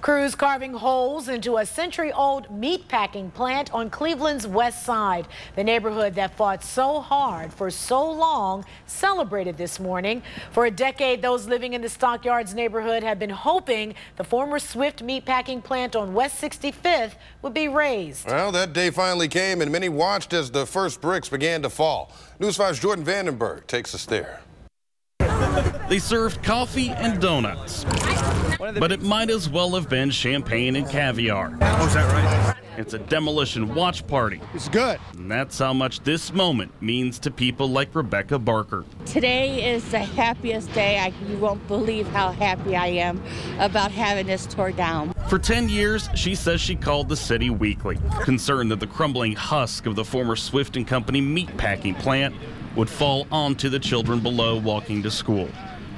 Crews carving holes into a century-old meatpacking plant on Cleveland's west side. The neighborhood that fought so hard for so long celebrated this morning. For a decade, those living in the Stockyards neighborhood have been hoping the former Swift meatpacking plant on West 65th would be razed. Well, that day finally came, and many watched as the first bricks began to fall. News 5's Jordan Vandenberg takes us there. They served coffee and donuts, but it might as well have been champagne and caviar. Oh, is that right? It's a demolition watch party. It's good. And that's how much this moment means to people like Rebecca Barker. Today is the happiest day. You won't believe how happy I am about having this tore down. For 10 years, she says she called the city weekly, concerned that the crumbling husk of the former Swift & Company meatpacking plant would fall onto the children below walking to school.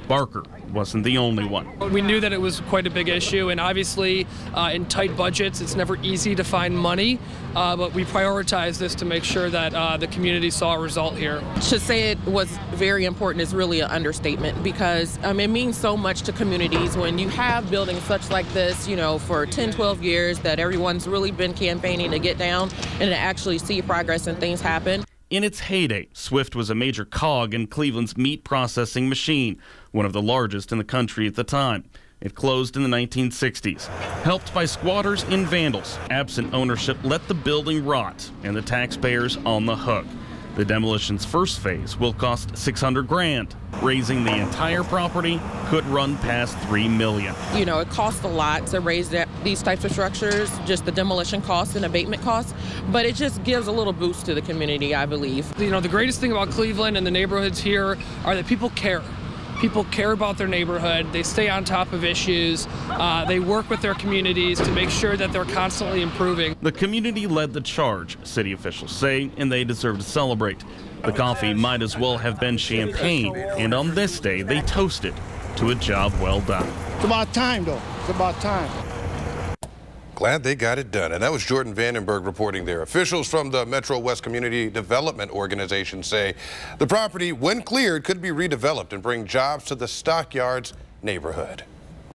Barker wasn't the only one. We knew that it was quite a big issue, and obviously in tight budgets it's never easy to find money, but we prioritized this to make sure that the community saw a result here. To say it was very important is really an understatement, because it means so much to communities when you have buildings such like this, you know, for 10, 12 years that everyone's really been campaigning to get down and to actually see progress and things happen. In its heyday, Swift was a major cog in Cleveland's meat processing machine, one of the largest in the country at the time. It closed in the 1960s. Helped by squatters and vandals, absent ownership let the building rot, and the taxpayers on the hook. The demolition's first phase will cost $600 grand. Raising the entire property could run past $3 million. You know, it costs a lot to raise these types of structures, just the demolition costs and abatement costs, but it just gives a little boost to the community, I believe. You know, the greatest thing about Cleveland and the neighborhoods here are that people care. People care about their neighborhood. They stay on top of issues. They work with their communities to make sure that they're constantly improving. The community led the charge, city officials say, and they deserve to celebrate. The coffee might as well have been champagne, and on this day, they toasted to a job well done. It's about time, though. It's about time. Glad they got it done. And that was Jordan Vandenberg reporting there. Officials from the Metro West Community Development Organization say the property, when cleared, could be redeveloped and bring jobs to the Stockyards neighborhood.